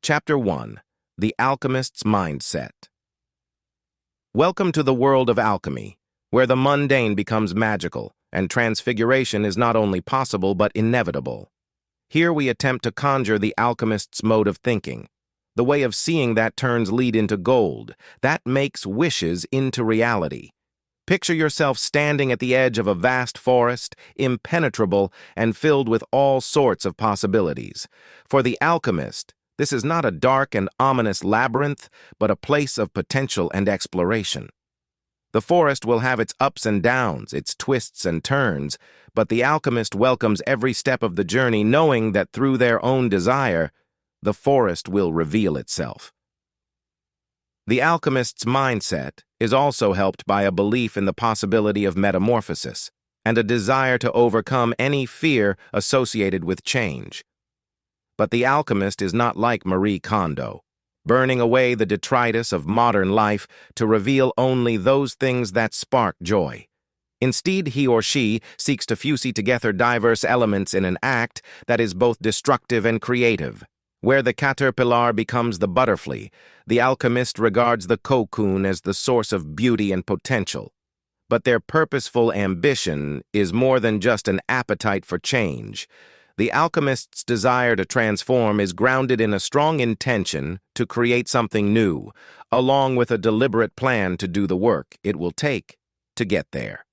Chapter 1. The Alchemist's Mindset. Welcome to the world of alchemy, where the mundane becomes magical, and transfiguration is not only possible but inevitable. Here we attempt to conjure the alchemist's mode of thinking, the way of seeing that turns lead into gold, that makes wishes into reality. Picture yourself standing at the edge of a vast forest, impenetrable and filled with all sorts of possibilities. For the alchemist, this is not a dark and ominous labyrinth, but a place of potential and exploration. The forest will have its ups and downs, its twists and turns, but the alchemist welcomes every step of the journey, knowing that through their own desire, the forest will reveal itself. The alchemist's mindset is also helped by a belief in the possibility of metamorphosis and a desire to overcome any fear associated with change. But the alchemist is not like Marie Kondo, burning away the detritus of modern life to reveal only those things that spark joy. Instead, he or she seeks to fuse together diverse elements in an act that is both destructive and creative. Where the caterpillar becomes the butterfly, the alchemist regards the cocoon as the source of beauty and potential. But their purposeful ambition is more than just an appetite for change. The alchemist's desire to transform is grounded in a strong intention to create something new, along with a deliberate plan to do the work it will take to get there.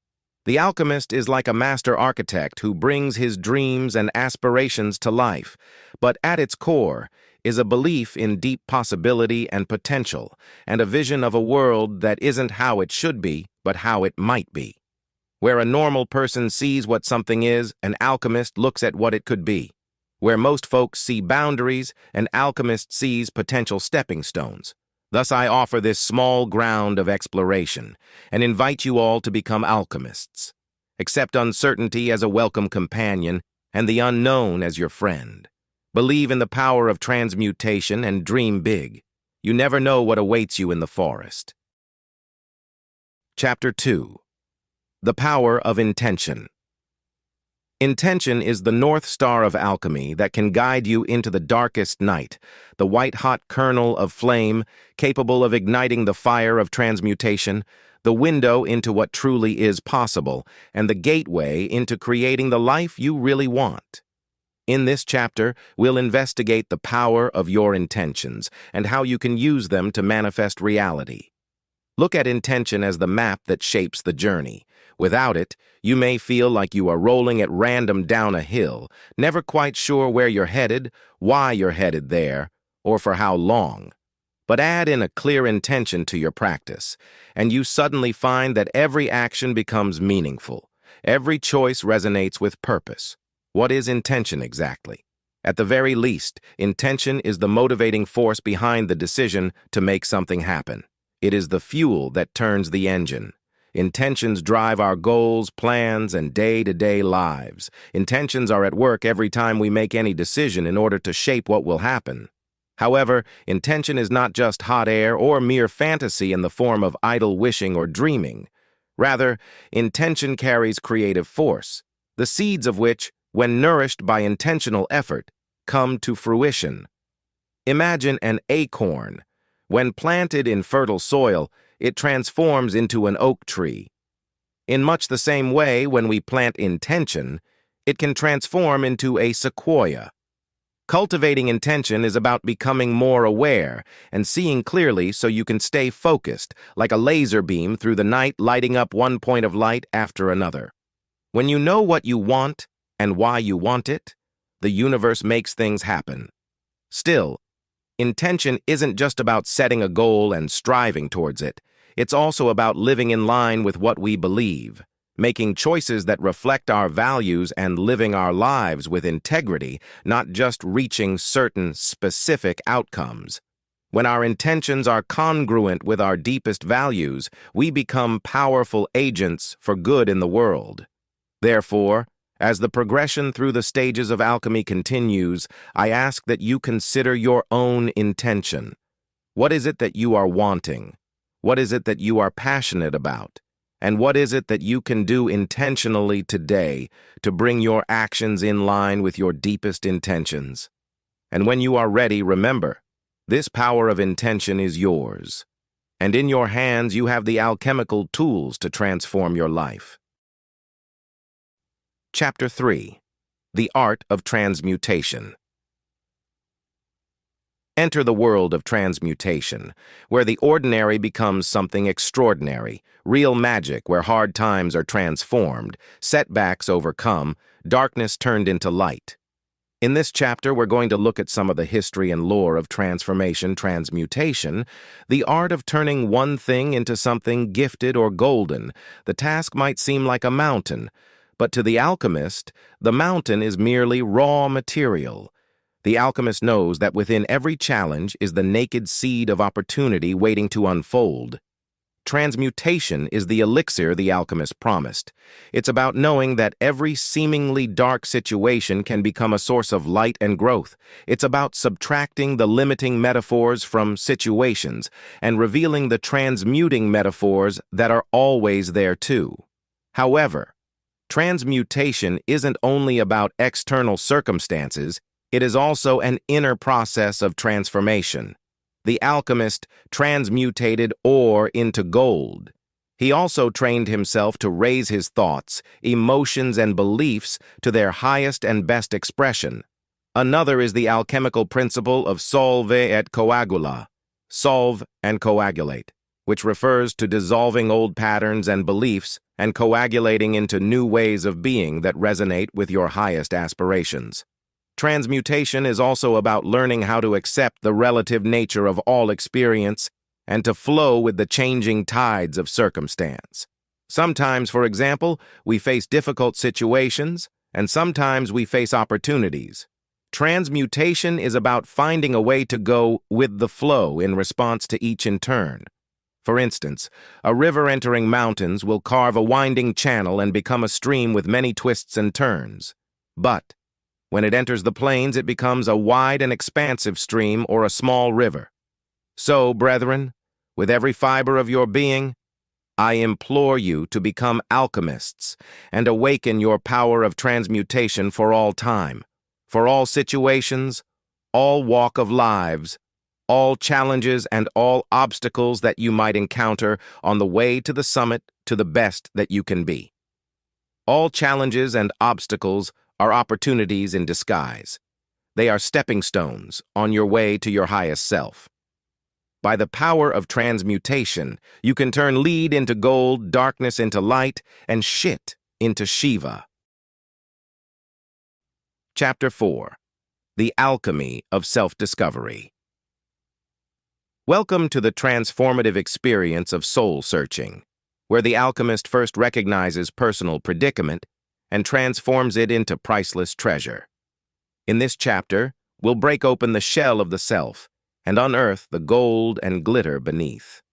The alchemist is like a master architect who brings his dreams and aspirations to life, but at its core is a belief in deep possibility and potential, and a vision of a world that isn't how it should be, but how it might be. Where a normal person sees what something is, an alchemist looks at what it could be. Where most folks see boundaries, an alchemist sees potential stepping stones. Thus I offer this small ground of exploration and invite you all to become alchemists. Accept uncertainty as a welcome companion and the unknown as your friend. Believe in the power of transmutation and dream big. You never know what awaits you in the forest. Chapter 2. The Power of Intention. Intention is the North Star of alchemy that can guide you into the darkest night, the white-hot kernel of flame capable of igniting the fire of transmutation, the window into what truly is possible, and the gateway into creating the life you really want. In this chapter, we'll investigate the power of your intentions and how you can use them to manifest reality. Look at intention as the map that shapes the journey. Without it, you may feel like you are rolling at random down a hill, never quite sure where you're headed, why you're headed there, or for how long. But add in a clear intention to your practice, and you suddenly find that every action becomes meaningful. Every choice resonates with purpose. What is intention exactly? At the very least, intention is the motivating force behind the decision to make something happen. It is the fuel that turns the engine. Intentions drive our goals, plans, and day-to-day lives. Intentions are at work every time we make any decision in order to shape what will happen. However, intention is not just hot air or mere fantasy in the form of idle wishing or dreaming. Rather, intention carries creative force, the seeds of which, when nourished by intentional effort, come to fruition. Imagine an acorn. When planted in fertile soil, it transforms into an oak tree. In much the same way, when we plant intention, it can transform into a sequoia. Cultivating intention is about becoming more aware and seeing clearly so you can stay focused, like a laser beam through the night lighting up one point of light after another. When you know what you want and why you want it, the universe makes things happen. Still, intention isn't just about setting a goal and striving towards it. It's also about living in line with what we believe, making choices that reflect our values and living our lives with integrity, not just reaching certain specific outcomes. When our intentions are congruent with our deepest values, we become powerful agents for good in the world. Therefore, as the progression through the stages of alchemy continues, I ask that you consider your own intention. What is it that you are wanting? What is it that you are passionate about? And what is it that you can do intentionally today to bring your actions in line with your deepest intentions? And when you are ready, remember, This power of intention is yours, and in your hands you have the alchemical tools to transform your life. Chapter 3. The Art of Transmutation. Enter the world of transmutation, where the ordinary becomes something extraordinary, real magic where hard times are transformed, setbacks overcome, darkness turned into light. In this chapter, we're going to look at some of the history and lore of transmutation, the art of turning one thing into something gifted or golden. The task might seem like a mountain, but to the alchemist, the mountain is merely raw material. The alchemist knows that within every challenge is the naked seed of opportunity waiting to unfold. Transmutation is the elixir the alchemist promised. It's about knowing that every seemingly dark situation can become a source of light and growth. It's about subtracting the limiting metaphors from situations and revealing the transmuting metaphors that are always there too. However, transmutation isn't only about external circumstances, it is also an inner process of transformation. The alchemist transmutated ore into gold. He also trained himself to raise his thoughts, emotions, and beliefs to their highest and best expression. Another is the alchemical principle of solve et coagula, solve and coagulate, which refers to dissolving old patterns and beliefs and coagulating into new ways of being that resonate with your highest aspirations. Transmutation is also about learning how to accept the relative nature of all experience and to flow with the changing tides of circumstance. Sometimes, for example, we face difficult situations, and sometimes we face opportunities. Transmutation is about finding a way to go with the flow in response to each in turn. For instance, a river entering mountains will carve a winding channel and become a stream with many twists and turns. But when it enters the plains, it becomes a wide and expansive stream or a small river. So, brethren, with every fiber of your being, I implore you to become alchemists and awaken your power of transmutation for all time, for all situations, all walk of lives, all challenges and all obstacles that you might encounter on the way to the summit to the best that you can be. All challenges and obstacles are opportunities in disguise. They are stepping stones on your way to your highest self. By the power of transmutation, you can turn lead into gold, darkness into light, and shit into Shiva. Chapter 4. The Alchemy of Self-Discovery. Welcome to the transformative experience of soul-searching, where the alchemist first recognizes personal predicament and transforms it into priceless treasure. In this chapter, we'll break open the shell of the self and unearth the gold and glitter beneath.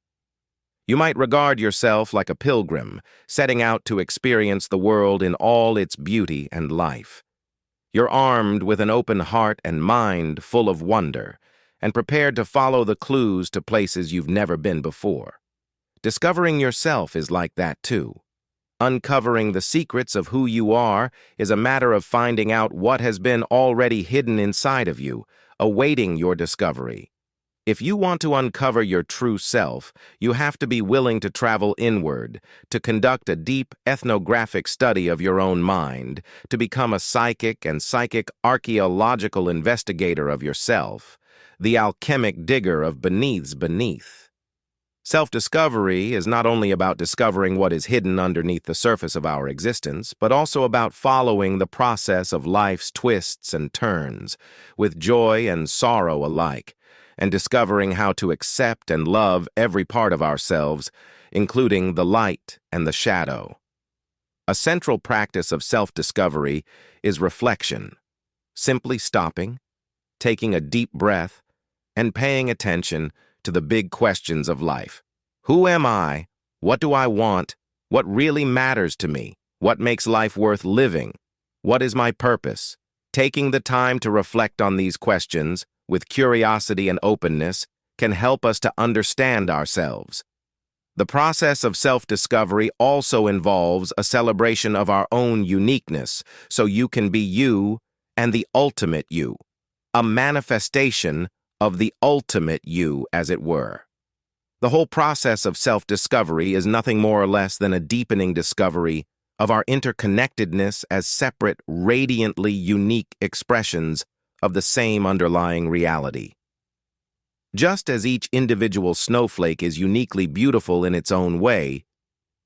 You might regard yourself like a pilgrim, setting out to experience the world in all its beauty and life. You're armed with an open heart and mind full of wonder, and prepared to follow the clues to places you've never been before. Discovering yourself is like that too. Uncovering the secrets of who you are is a matter of finding out what has been already hidden inside of you, awaiting your discovery. If you want to uncover your true self, you have to be willing to travel inward, to conduct a deep ethnographic study of your own mind, to become a psychic and psychic archaeological investigator of yourself, the alchemic digger of beneath's beneath. Self-discovery is not only about discovering what is hidden underneath the surface of our existence, but also about following the process of life's twists and turns, with joy and sorrow alike, and discovering how to accept and love every part of ourselves, including the light and the shadow. A central practice of self-discovery is reflection, simply stopping, taking a deep breath, and paying attention to the big questions of life. Who am I? What do I want? What really matters to me? What makes life worth living? What is my purpose? Taking the time to reflect on these questions with curiosity and openness can help us to understand ourselves. The process of self-discovery also involves a celebration of our own uniqueness, so you can be you and the ultimate you, a manifestation of the ultimate you, as it were. The whole process of self-discovery is nothing more or less than a deepening discovery of our interconnectedness as separate, radiantly unique expressions of the same underlying reality. Just as each individual snowflake is uniquely beautiful in its own way,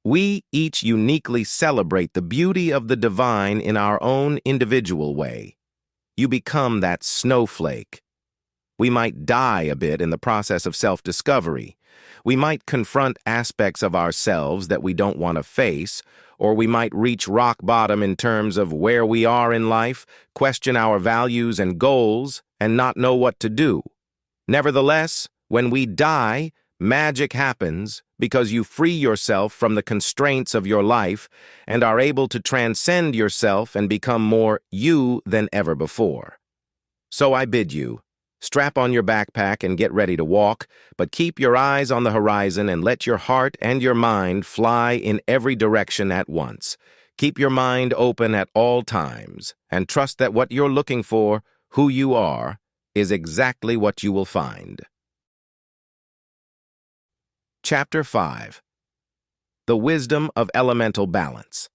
we each uniquely celebrate the beauty of the divine in our own individual way. You become that snowflake. We might die a bit in the process of self-discovery. We might confront aspects of ourselves that we don't want to face, or we might reach rock bottom in terms of where we are in life, question our values and goals, and not know what to do. Nevertheless, when we die, magic happens because you free yourself from the constraints of your life and are able to transcend yourself and become more you than ever before. So I bid you, strap on your backpack and get ready to walk, but keep your eyes on the horizon and let your heart and your mind fly in every direction at once. Keep your mind open at all times and trust that what you're looking for, who you are, is exactly what you will find. Chapter 5. The Wisdom of Elemental Balance.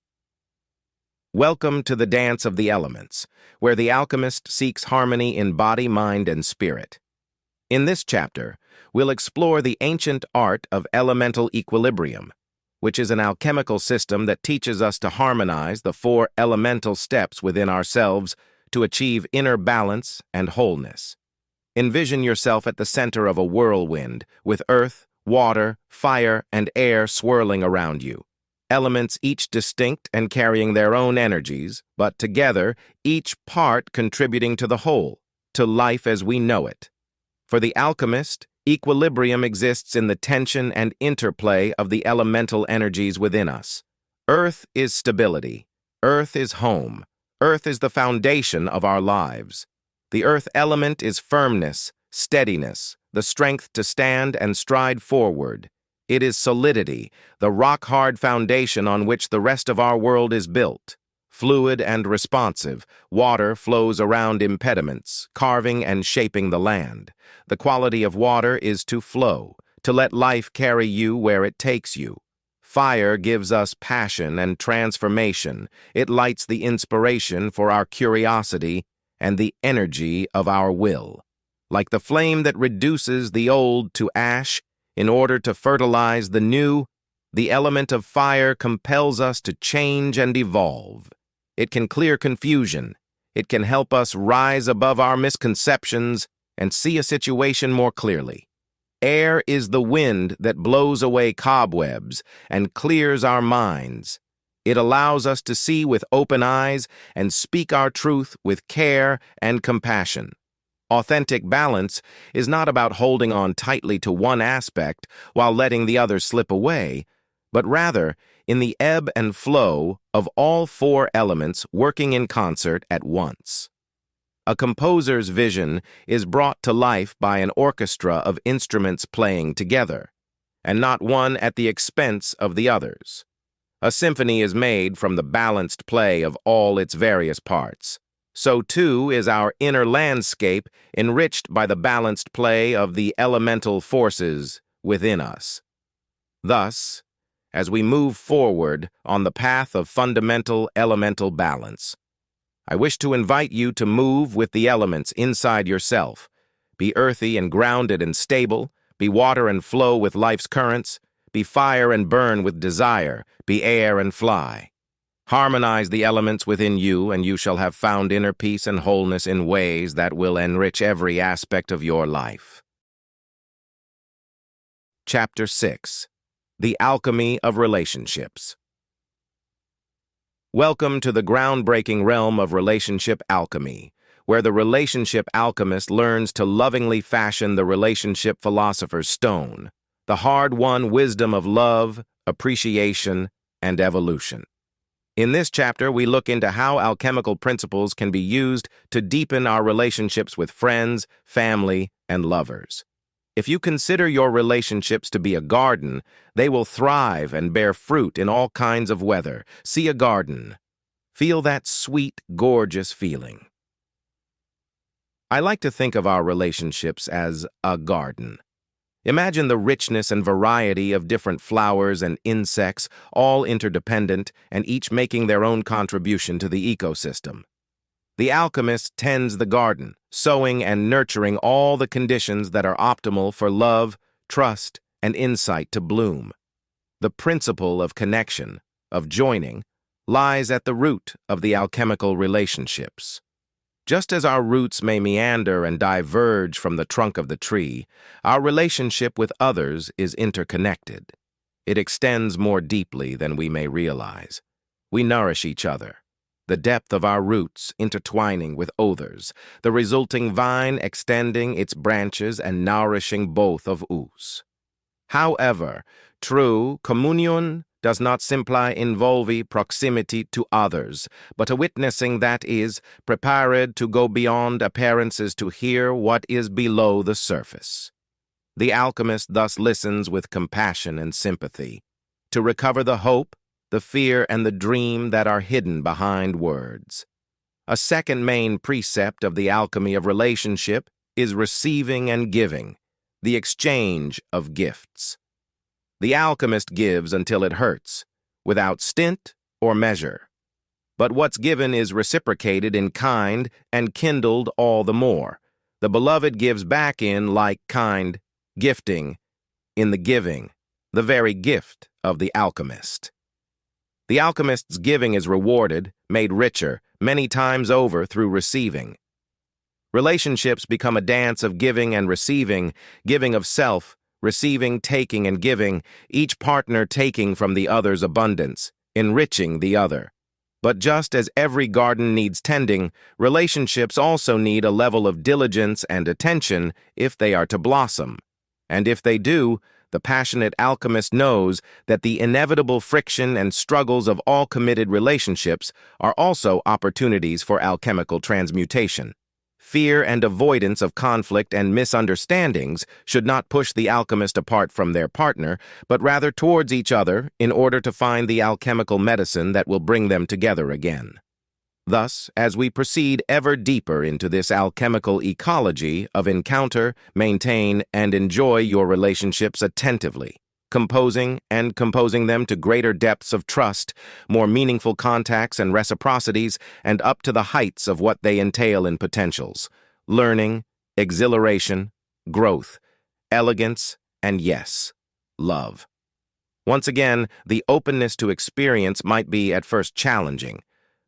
Welcome to the dance of the elements, where the alchemist seeks harmony in body, mind, and spirit. In this chapter, we'll explore the ancient art of elemental equilibrium, which is an alchemical system that teaches us to harmonize the 4 elemental steps within ourselves to achieve inner balance and wholeness. Envision yourself at the center of a whirlwind, with earth, water, fire, and air swirling around you. Elements each distinct and carrying their own energies, but together, each part contributing to the whole, to life as we know it. For the alchemist, equilibrium exists in the tension and interplay of the elemental energies within us. Earth is stability. Earth is home. Earth is the foundation of our lives. The earth element is firmness, steadiness, the strength to stand and stride forward. It is solidity, the rock-hard foundation on which the rest of our world is built. Fluid and responsive, water flows around impediments, carving and shaping the land. The quality of water is to flow, to let life carry you where it takes you. Fire gives us passion and transformation. It lights the inspiration for our curiosity and the energy of our will. Like the flame that reduces the old to ash in order to fertilize the new, the element of fire compels us to change and evolve. It can clear confusion. It can help us rise above our misconceptions and see a situation more clearly. Air is the wind that blows away cobwebs and clears our minds. It allows us to see with open eyes and speak our truth with care and compassion. Authentic balance is not about holding on tightly to one aspect while letting the other slip away, but rather in the ebb and flow of all 4 elements working in concert at once. A composer's vision is brought to life by an orchestra of instruments playing together, and not one at the expense of the others. A symphony is made from the balanced play of all its various parts. So too is our inner landscape enriched by the balanced play of the elemental forces within us. Thus, as we move forward on the path of fundamental elemental balance, I wish to invite you to move with the elements inside yourself. Be earthy and grounded and stable. Be water and flow with life's currents. Be fire and burn with desire. Be air and fly. Harmonize the elements within you, and you shall have found inner peace and wholeness in ways that will enrich every aspect of your life. Chapter 6. The Alchemy of Relationships. Welcome to the groundbreaking realm of relationship alchemy, where the relationship alchemist learns to lovingly fashion the relationship philosopher's stone, the hard-won wisdom of love, appreciation, and evolution. In this chapter, we look into how alchemical principles can be used to deepen our relationships with friends, family, and lovers. If you consider your relationships to be a garden, they will thrive and bear fruit in all kinds of weather. See a garden. Feel that sweet, gorgeous feeling. I like to think of our relationships as a garden. Imagine the richness and variety of different flowers and insects, all interdependent and each making their own contribution to the ecosystem. The alchemist tends the garden, sowing and nurturing all the conditions that are optimal for love, trust, and insight to bloom. The principle of connection, of joining, lies at the root of the alchemical relationships. Just as our roots may meander and diverge from the trunk of the tree, our relationship with others is interconnected. It extends more deeply than we may realize. We nourish each other, the depth of our roots intertwining with others, the resulting vine extending its branches and nourishing both of us. However, true communion does not simply involve proximity to others, but a witnessing that is prepared to go beyond appearances to hear what is below the surface. The alchemist thus listens with compassion and sympathy, to recover the hope, the fear, and the dream that are hidden behind words. A second main precept of the alchemy of relationship is receiving and giving, the exchange of gifts. The alchemist gives until it hurts, without stint or measure. But what's given is reciprocated in kind and kindled all the more. The beloved gives back in like kind, gifting, in the giving, the very gift of the alchemist. The alchemist's giving is rewarded, made richer, many times over through receiving. Relationships become a dance of giving and receiving, giving of self, receiving, taking, and giving, each partner taking from the other's abundance, enriching the other. But just as every garden needs tending, relationships also need a level of diligence and attention if they are to blossom. And if they do, the passionate alchemist knows that the inevitable friction and struggles of all committed relationships are also opportunities for alchemical transmutation. Fear and avoidance of conflict and misunderstandings should not push the alchemist apart from their partner, but rather towards each other in order to find the alchemical medicine that will bring them together again. Thus, as we proceed ever deeper into this alchemical ecology of encounter, maintain, and enjoy your relationships attentively, composing them to greater depths of trust, more meaningful contacts and reciprocities, and up to the heights of what they entail in potentials, learning, exhilaration, growth, elegance, and yes, love. Once again, the openness to experience might be at first challenging,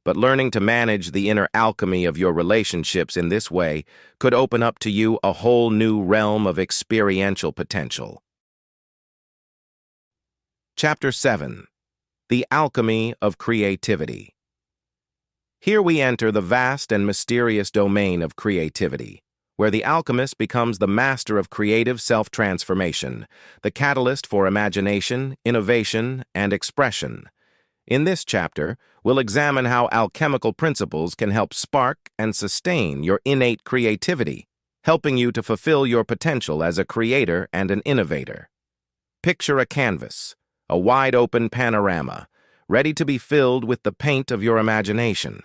but learning to manage the inner alchemy of your relationships in this way could open up to you a whole new realm of experiential potential. Chapter 7. The Alchemy of Creativity. Here we enter the vast and mysterious domain of creativity, where the alchemist becomes the master of creative self-transformation, the catalyst for imagination, innovation, and expression. In this chapter, we'll examine how alchemical principles can help spark and sustain your innate creativity, helping you to fulfill your potential as a creator and an innovator. Picture a canvas, a wide-open panorama, ready to be filled with the paint of your imagination.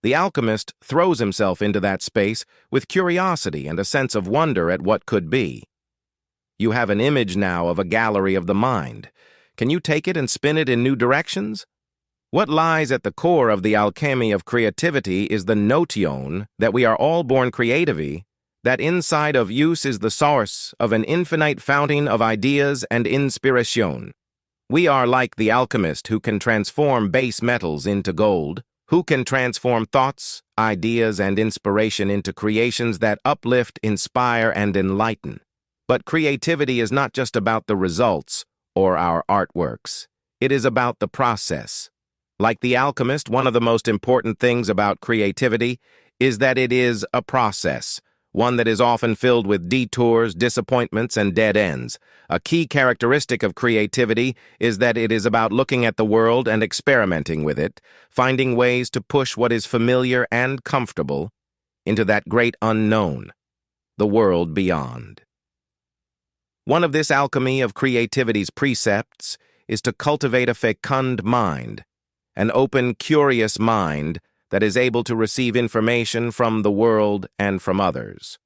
The alchemist throws himself into that space with curiosity and a sense of wonder at what could be. You have an image now of a gallery of the mind. Can you take it and spin it in new directions? What lies at the core of the alchemy of creativity is the notion that we are all born creativi, that inside of use is the source of an infinite fountain of ideas and inspiration. We are like the alchemist who can transform base metals into gold, who can transform thoughts, ideas, and inspiration into creations that uplift, inspire, and enlighten. But creativity is not just about the results or our artworks. It is about the process. Like the alchemist, one of the most important things about creativity is that it is a process, one that is often filled with detours, disappointments, and dead ends. A key characteristic of creativity is that it is about looking at the world and experimenting with it, finding ways to push what is familiar and comfortable into that great unknown, the world beyond. One of this alchemy of creativity's precepts is to cultivate a fecund mind, an open, curious mind that is able to receive information from the world and from others.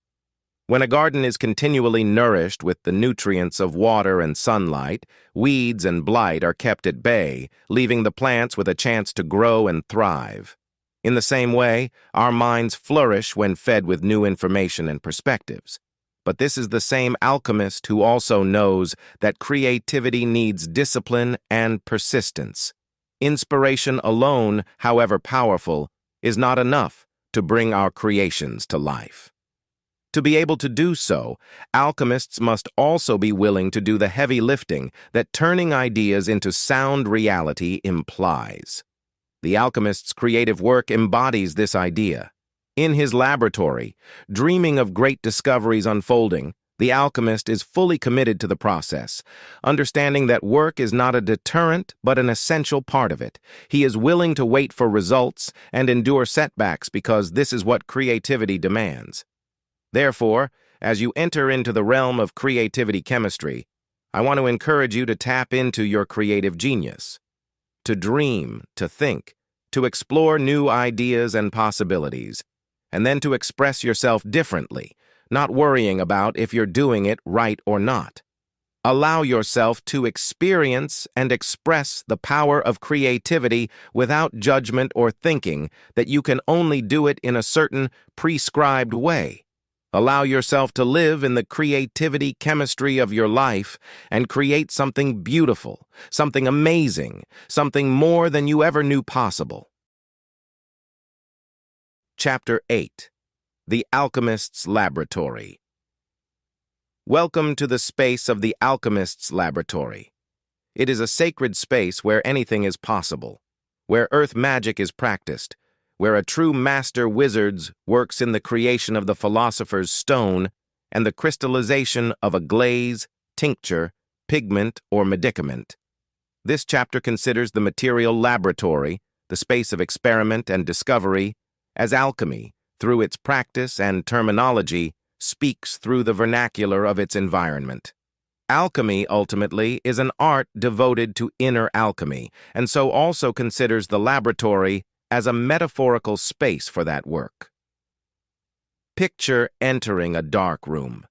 When a garden is continually nourished with the nutrients of water and sunlight, weeds and blight are kept at bay, leaving the plants with a chance to grow and thrive. In the same way, our minds flourish when fed with new information and perspectives. But this is the same alchemist who also knows that creativity needs discipline and persistence. Inspiration alone, however powerful, is not enough to bring our creations to life. To be able to do so, alchemists must also be willing to do the heavy lifting that turning ideas into sound reality implies. The alchemist's creative work embodies this idea. In his laboratory, dreaming of great discoveries unfolding, the alchemist is fully committed to the process, understanding that work is not a deterrent but an essential part of it. He is willing to wait for results and endure setbacks because this is what creativity demands. Therefore, as you enter into the realm of creativity chemistry, I want to encourage you to tap into your creative genius, to dream, to think, to explore new ideas and possibilities, and then to express yourself differently, not worrying about if you're doing it right or not. Allow yourself to experience and express the power of creativity without judgment or thinking that you can only do it in a certain prescribed way. Allow yourself to live in the creativity chemistry of your life and create something beautiful, something amazing, something more than you ever knew possible. Chapter 8. The Alchemist's Laboratory. Welcome to the space of the Alchemist's Laboratory. It is a sacred space where anything is possible, where earth magic is practiced, where a true master wizard works in the creation of the philosopher's stone and the crystallization of a glaze, tincture, pigment, or medicament. This chapter considers the material laboratory, the space of experiment and discovery, as alchemy, through its practice and terminology, speaks through the vernacular of its environment. Alchemy, ultimately, is an art devoted to inner alchemy, and so also considers the laboratory as a metaphorical space for that work. Picture entering a dark room.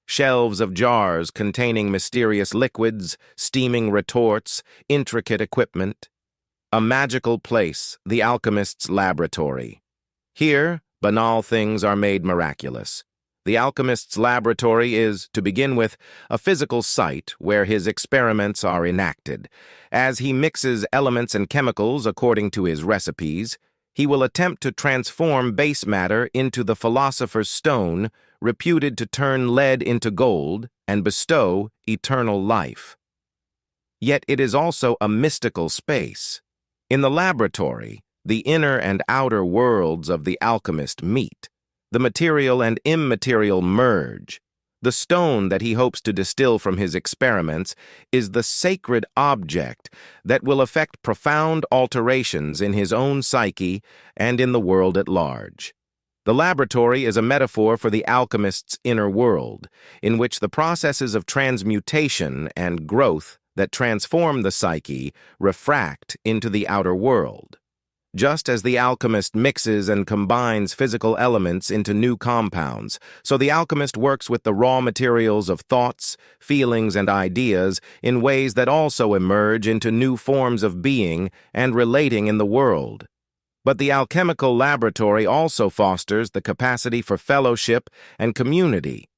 Shelves of jars containing mysterious liquids, steaming retorts, intricate equipment. A magical place, the alchemist's laboratory. Here, banal things are made miraculous. The alchemist's laboratory is, to begin with, a physical site where his experiments are enacted. As he mixes elements and chemicals according to his recipes, he will attempt to transform base matter into the philosopher's stone, reputed to turn lead into gold and bestow eternal life. Yet it is also a mystical space. In the laboratory, the inner and outer worlds of the alchemist meet. The material and immaterial merge. The stone that he hopes to distill from his experiments is the sacred object that will effect profound alterations in his own psyche and in the world at large. The laboratory is a metaphor for the alchemist's inner world, in which the processes of transmutation and growth that transform the psyche refract into the outer world. Just as the alchemist mixes and combines physical elements into new compounds, so the alchemist works with the raw materials of thoughts, feelings, and ideas in ways that also emerge into new forms of being and relating in the world. But the alchemical laboratory also fosters the capacity for fellowship and community.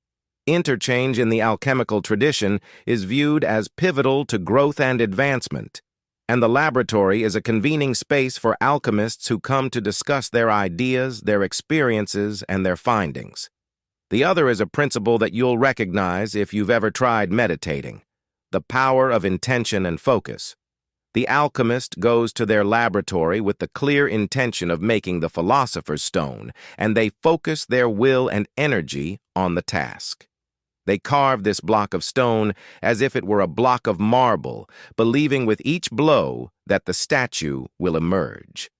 Interchange in the alchemical tradition is viewed as pivotal to growth and advancement, and the laboratory is a convening space for alchemists who come to discuss their ideas, their experiences, and their findings. The other is a principle that you'll recognize if you've ever tried meditating: the power of intention and focus. The alchemist goes to their laboratory with the clear intention of making the philosopher's stone, and they focus their will and energy on the task. They carve this block of stone as if it were a block of marble, believing with each blow that the statue will emerge.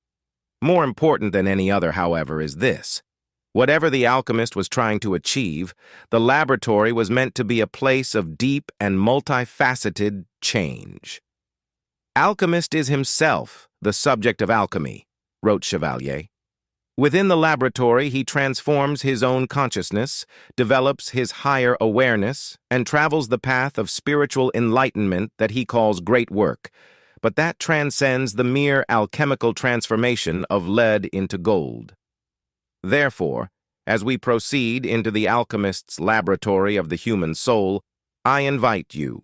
More important than any other, however, is this. Whatever the alchemist was trying to achieve, the laboratory was meant to be a place of deep and multifaceted change. Alchemist is himself the subject of alchemy, wrote Chevalier. Within the laboratory, he transforms his own consciousness, develops his higher awareness, and travels the path of spiritual enlightenment that he calls great work. But that transcends the mere alchemical transformation of lead into gold. Therefore, as we proceed into the alchemist's laboratory of the human soul, I invite you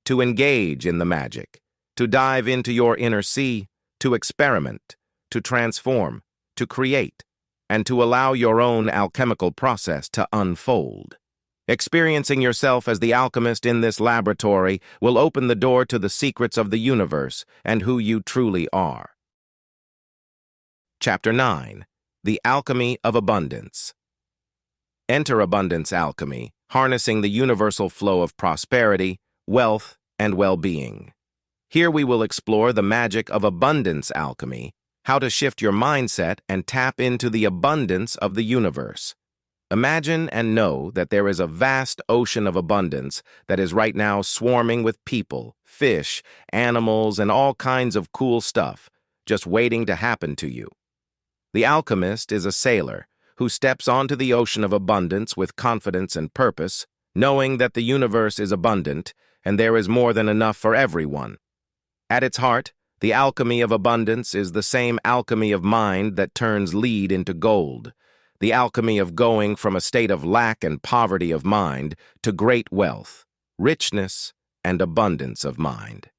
to engage in the magic, to dive into your inner sea, to experiment, to transform, to create, and to allow your own alchemical process to unfold. Experiencing yourself as the alchemist in this laboratory will open the door to the secrets of the universe and who you truly are. Chapter 9. The Alchemy of Abundance. Enter Abundance Alchemy, harnessing the universal flow of prosperity, wealth, and well-being. Here we will explore the magic of abundance alchemy, how to shift your mindset and tap into the abundance of the universe. Imagine and know that there is a vast ocean of abundance that is right now swarming with people, fish, animals, and all kinds of cool stuff, just waiting to happen to you. The alchemist is a sailor who steps onto the ocean of abundance with confidence and purpose, knowing that the universe is abundant and there is more than enough for everyone. At its heart, the alchemy of abundance is the same alchemy of mind that turns lead into gold, the alchemy of going from a state of lack and poverty of mind to great wealth, richness, and abundance of mind.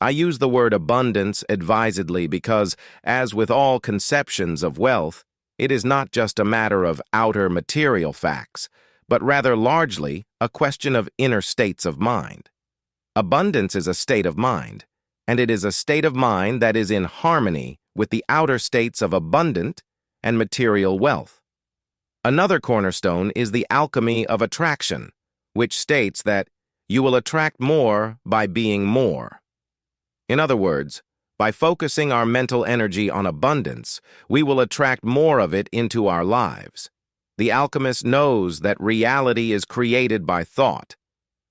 I use the word abundance advisedly because, as with all conceptions of wealth, it is not just a matter of outer material facts, but rather largely a question of inner states of mind. Abundance is a state of mind, and it is a state of mind that is in harmony with the outer states of abundant and material wealth. Another cornerstone is the alchemy of attraction, which states that you will attract more by being more. In other words, by focusing our mental energy on abundance, we will attract more of it into our lives. The alchemist knows that reality is created by thought,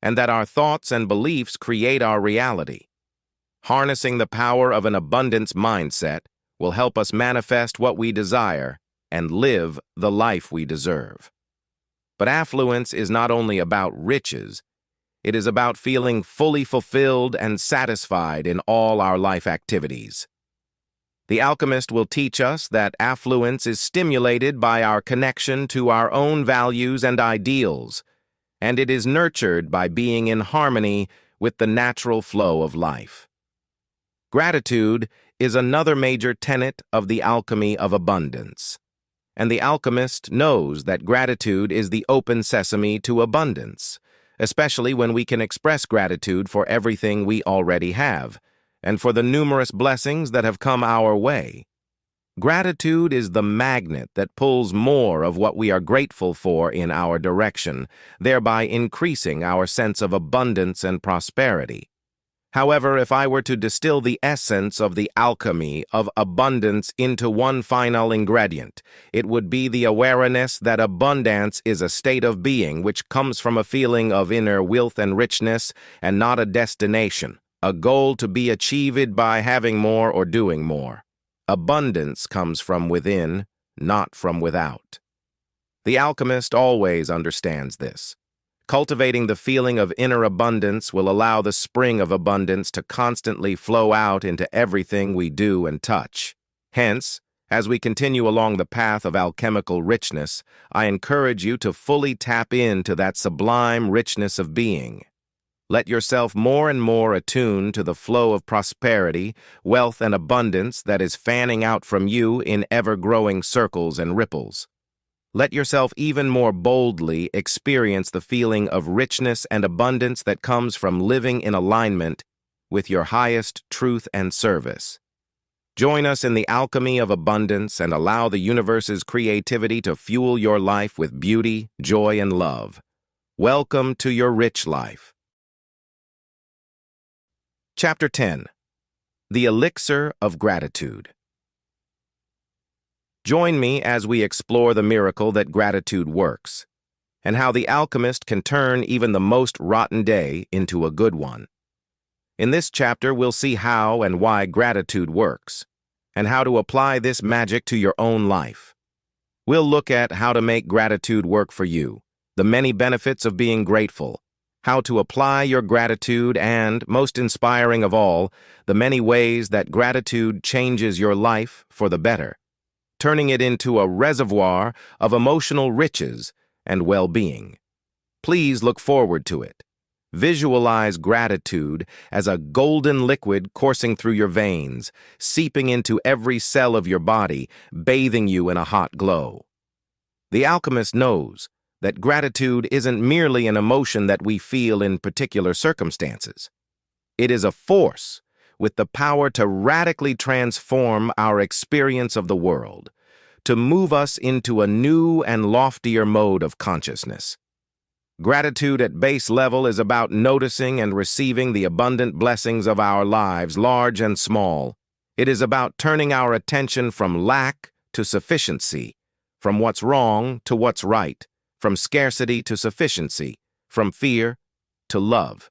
and that our thoughts and beliefs create our reality. Harnessing the power of an abundance mindset will help us manifest what we desire and live the life we deserve. But affluence is not only about riches, it is about feeling fully fulfilled and satisfied in all our life activities. The alchemist will teach us that affluence is stimulated by our connection to our own values and ideals, and it is nurtured by being in harmony with the natural flow of life. Gratitude is another major tenet of the alchemy of abundance, and the alchemist knows that gratitude is the open sesame to abundance, especially when we can express gratitude for everything we already have, and for the numerous blessings that have come our way. Gratitude is the magnet that pulls more of what we are grateful for in our direction, thereby increasing our sense of abundance and prosperity. However, if I were to distill the essence of the alchemy of abundance into one final ingredient, it would be the awareness that abundance is a state of being which comes from a feeling of inner wealth and richness and not a destination, a goal to be achieved by having more or doing more. Abundance comes from within, not from without. The alchemist always understands this. Cultivating the feeling of inner abundance will allow the spring of abundance to constantly flow out into everything we do and touch. Hence, as we continue along the path of alchemical richness, I encourage you to fully tap into that sublime richness of being. Let yourself more and more attune to the flow of prosperity, wealth, and abundance that is fanning out from you in ever-growing circles and ripples. Let yourself even more boldly experience the feeling of richness and abundance that comes from living in alignment with your highest truth and service. Join us in the alchemy of abundance and allow the universe's creativity to fuel your life with beauty, joy, and love. Welcome to your rich life. Chapter 10. The Elixir of Gratitude. Join me as we explore the miracle that gratitude works, and how the alchemist can turn even the most rotten day into a good one. In this chapter, we'll see how and why gratitude works, and how to apply this magic to your own life. We'll look at how to make gratitude work for you, the many benefits of being grateful, how to apply your gratitude, and, most inspiring of all, the many ways that gratitude changes your life for the better, turning it into a reservoir of emotional riches and well-being. Please look forward to it. Visualize gratitude as a golden liquid coursing through your veins, seeping into every cell of your body, bathing you in a hot glow. The alchemist knows that gratitude isn't merely an emotion that we feel in particular circumstances. It is a force with the power to radically transform our experience of the world, to move us into a new and loftier mode of consciousness. Gratitude at base level is about noticing and receiving the abundant blessings of our lives, large and small. It is about turning our attention from lack to sufficiency, from what's wrong to what's right, from scarcity to sufficiency, from fear to love.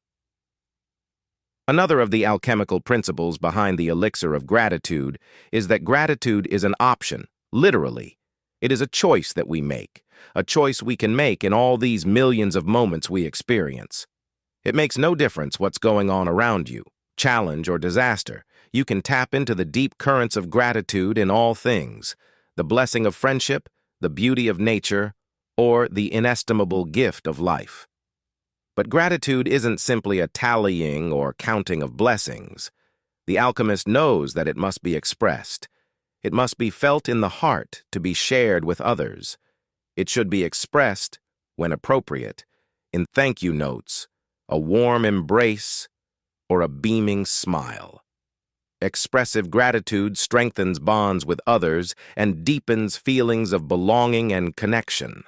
Another of the alchemical principles behind the elixir of gratitude is that gratitude is an option, literally. It is a choice that we make, a choice we can make in all these millions of moments we experience. It makes no difference what's going on around you, challenge or disaster. You can tap into the deep currents of gratitude in all things, the blessing of friendship, the beauty of nature, or the inestimable gift of life. But gratitude isn't simply a tallying or counting of blessings. The alchemist knows that it must be expressed. It must be felt in the heart to be shared with others. It should be expressed, when appropriate, in thank you notes, a warm embrace, or a beaming smile. Expressive gratitude strengthens bonds with others and deepens feelings of belonging and connection.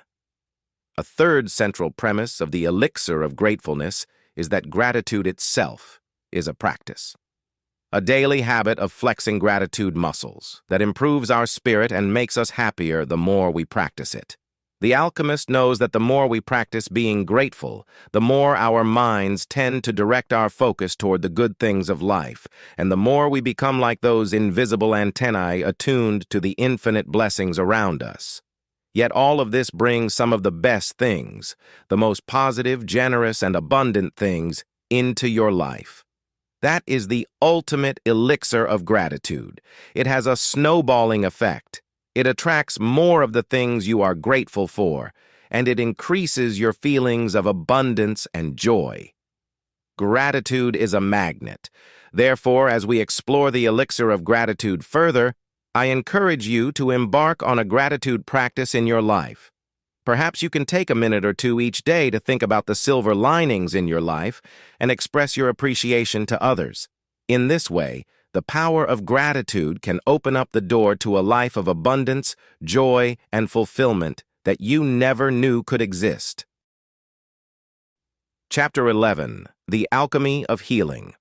A third central premise of the elixir of gratefulness is that gratitude itself is a practice. A daily habit of flexing gratitude muscles that improves our spirit and makes us happier the more we practice it. The alchemist knows that the more we practice being grateful, the more our minds tend to direct our focus toward the good things of life, and the more we become like those invisible antennae attuned to the infinite blessings around us. Yet all of this brings some of the best things, the most positive, generous, and abundant things into your life. That is the ultimate elixir of gratitude. It has a snowballing effect. It attracts more of the things you are grateful for, and it increases your feelings of abundance and joy. Gratitude is a magnet. Therefore, as we explore the elixir of gratitude further, I encourage you to embark on a gratitude practice in your life. Perhaps you can take a minute or two each day to think about the silver linings in your life and express your appreciation to others. In this way, the power of gratitude can open up the door to a life of abundance, joy, and fulfillment that you never knew could exist. Chapter 11. The Alchemy of Healing.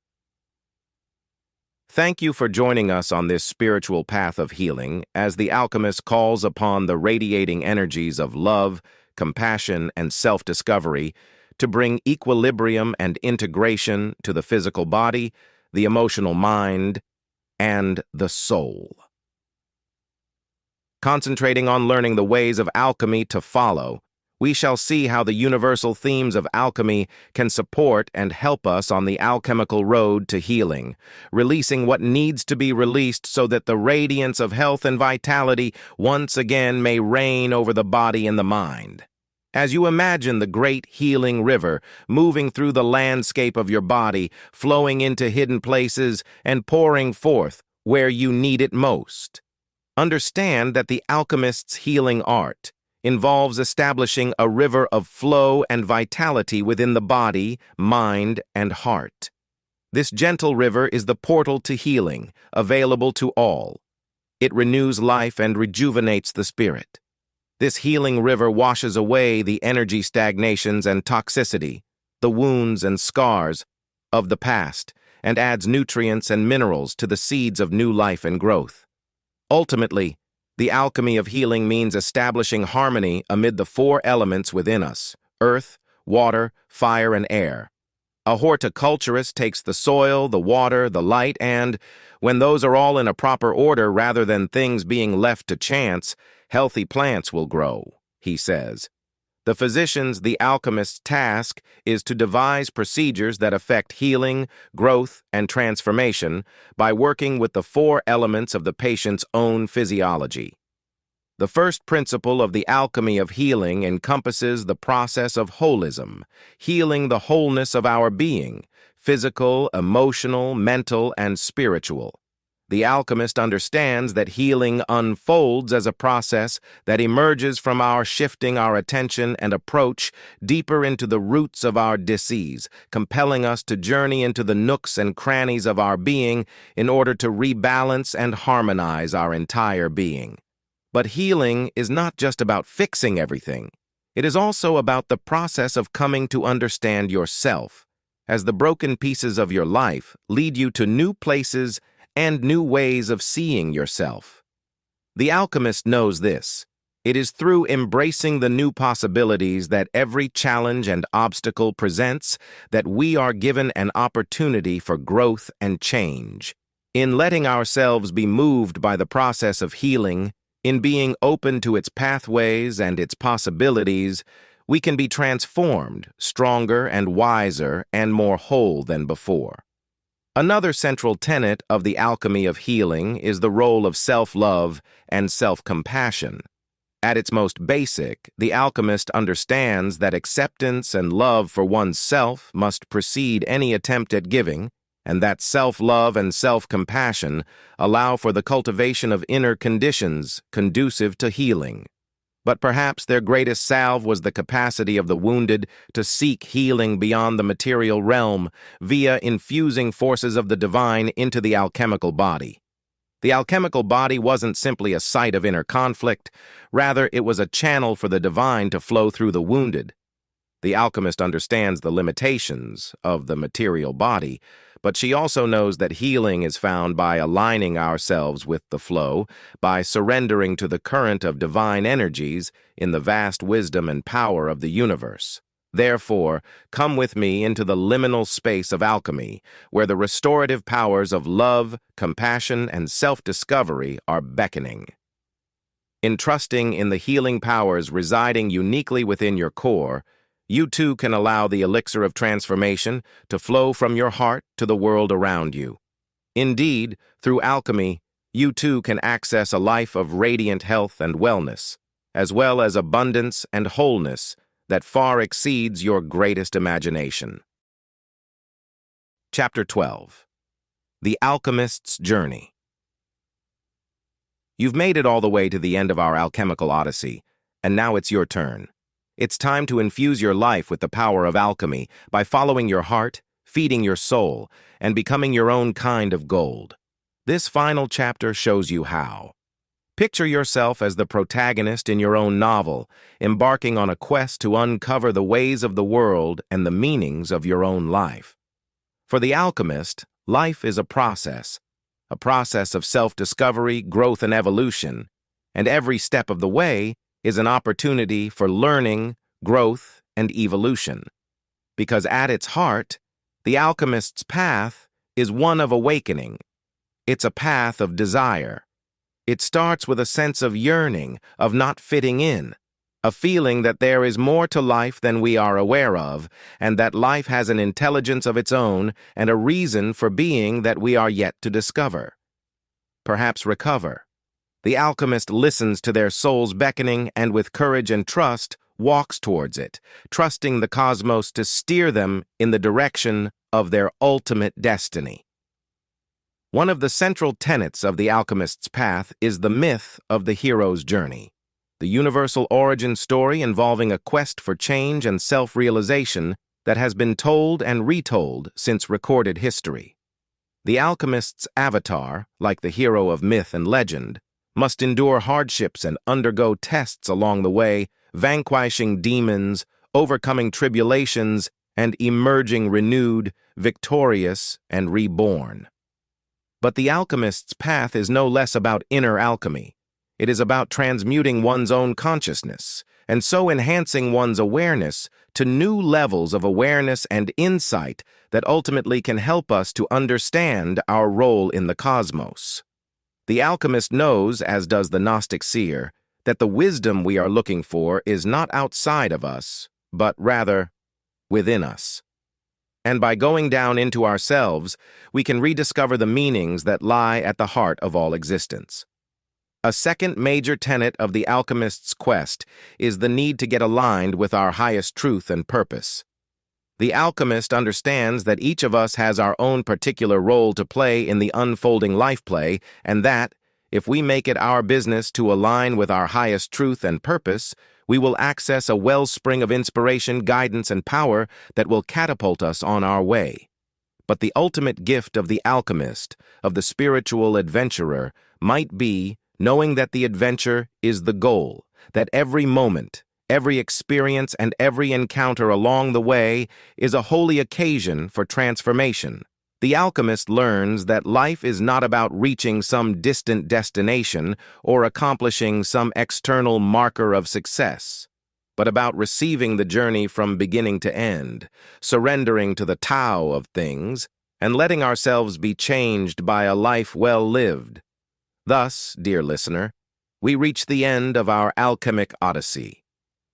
Thank you for joining us on this spiritual path of healing as the alchemist calls upon the radiating energies of love, compassion, and self-discovery to bring equilibrium and integration to the physical body, the emotional mind, and the soul. Concentrating on learning the ways of alchemy to follow, we shall see how the universal themes of alchemy can support and help us on the alchemical road to healing, releasing what needs to be released so that the radiance of health and vitality once again may reign over the body and the mind. As you imagine the great healing river moving through the landscape of your body, flowing into hidden places and pouring forth where you need it most, understand that the alchemist's healing art involves establishing a river of flow and vitality within the body, mind, and heart. This gentle river is the portal to healing, available to all. It renews life and rejuvenates the spirit. This healing river washes away the energy stagnations and toxicity, the wounds and scars of the past, and adds nutrients and minerals to the seeds of new life and growth. Ultimately, the alchemy of healing means establishing harmony amid the four elements within us: earth, water, fire, and air. A horticulturist takes the soil, the water, the light, and, when those are all in a proper order rather than things being left to chance, Healthy plants will grow, he says. The alchemist's task is to devise procedures that affect healing, growth, and transformation by working with the four elements of the patient's own physiology. The first principle of the alchemy of healing encompasses the process of holism, healing the wholeness of our being, physical, emotional, mental, and spiritual. The alchemist understands that healing unfolds as a process that emerges from our shifting our attention and approach deeper into the roots of our disease, compelling us to journey into the nooks and crannies of our being in order to rebalance and harmonize our entire being. But healing is not just about fixing everything. It is also about the process of coming to understand yourself, as the broken pieces of your life lead you to new places and new ways of seeing yourself. The alchemist knows this. It is through embracing the new possibilities that every challenge and obstacle presents that we are given an opportunity for growth and change. In letting ourselves be moved by the process of healing, in being open to its pathways and its possibilities, we can be transformed, stronger and wiser and more whole than before. Another central tenet of the alchemy of healing is the role of self-love and self-compassion. At its most basic, the alchemist understands that acceptance and love for one's self must precede any attempt at giving, and that self-love and self-compassion allow for the cultivation of inner conditions conducive to healing. But perhaps their greatest salve was the capacity of the wounded to seek healing beyond the material realm via infusing forces of the divine into the alchemical body. The alchemical body wasn't simply a site of inner conflict, rather it was a channel for the divine to flow through the wounded. The alchemist understands the limitations of the material body, but she also knows that healing is found by aligning ourselves with the flow, by surrendering to the current of divine energies in the vast wisdom and power of the universe. Therefore, come with me into the liminal space of alchemy, where the restorative powers of love, compassion, and self-discovery are beckoning. In trusting in the healing powers residing uniquely within your core, you too can allow the elixir of transformation to flow from your heart to the world around you. Indeed, through alchemy, you too can access a life of radiant health and wellness, as well as abundance and wholeness that far exceeds your greatest imagination. Chapter 12. The Alchemist's Journey. You've made it all the way to the end of our alchemical odyssey, and now it's your turn. It's time to infuse your life with the power of alchemy by following your heart, feeding your soul, and becoming your own kind of gold. This final chapter shows you how. Picture yourself as the protagonist in your own novel, embarking on a quest to uncover the ways of the world and the meanings of your own life. For the alchemist, life is a process of self-discovery, growth, and evolution, and every step of the way is an opportunity for learning, growth, and evolution. Because at its heart, the alchemist's path is one of awakening. It's a path of desire. It starts with a sense of yearning, of not fitting in, a feeling that there is more to life than we are aware of, and that life has an intelligence of its own and a reason for being that we are yet to discover. Perhaps recover. The alchemist listens to their soul's beckoning and with courage and trust walks towards it, trusting the cosmos to steer them in the direction of their ultimate destiny. One of the central tenets of the alchemist's path is the myth of the hero's journey, the universal origin story involving a quest for change and self-realization that has been told and retold since recorded history. The alchemist's avatar, like the hero of myth and legend, must endure hardships and undergo tests along the way, vanquishing demons, overcoming tribulations, and emerging renewed, victorious, and reborn. But the alchemist's path is no less about inner alchemy. It is about transmuting one's own consciousness, and so enhancing one's awareness to new levels of awareness and insight that ultimately can help us to understand our role in the cosmos. The alchemist knows, as does the Gnostic seer, that the wisdom we are looking for is not outside of us, but rather within us. And by going down into ourselves, we can rediscover the meanings that lie at the heart of all existence. A second major tenet of the alchemist's quest is the need to get aligned with our highest truth and purpose. The alchemist understands that each of us has our own particular role to play in the unfolding life play, and that, if we make it our business to align with our highest truth and purpose, we will access a wellspring of inspiration, guidance, and power that will catapult us on our way. But the ultimate gift of the alchemist, of the spiritual adventurer, might be knowing that the adventure is the goal, that every moment, every experience, and every encounter along the way is a holy occasion for transformation. The alchemist learns that life is not about reaching some distant destination or accomplishing some external marker of success, but about receiving the journey from beginning to end, surrendering to the Tao of things, and letting ourselves be changed by a life well lived. Thus, dear listener, we reach the end of our alchemic odyssey.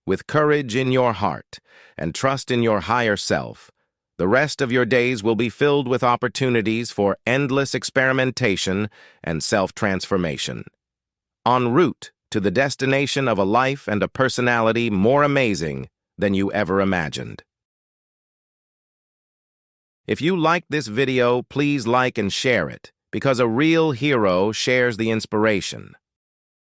With courage in your heart and trust in your higher self, the rest of your days will be filled with opportunities for endless experimentation and self-transformation. En route to the destination of a life and a personality more amazing than you ever imagined. If you liked this video, please like and share it, because a real hero shares the inspiration.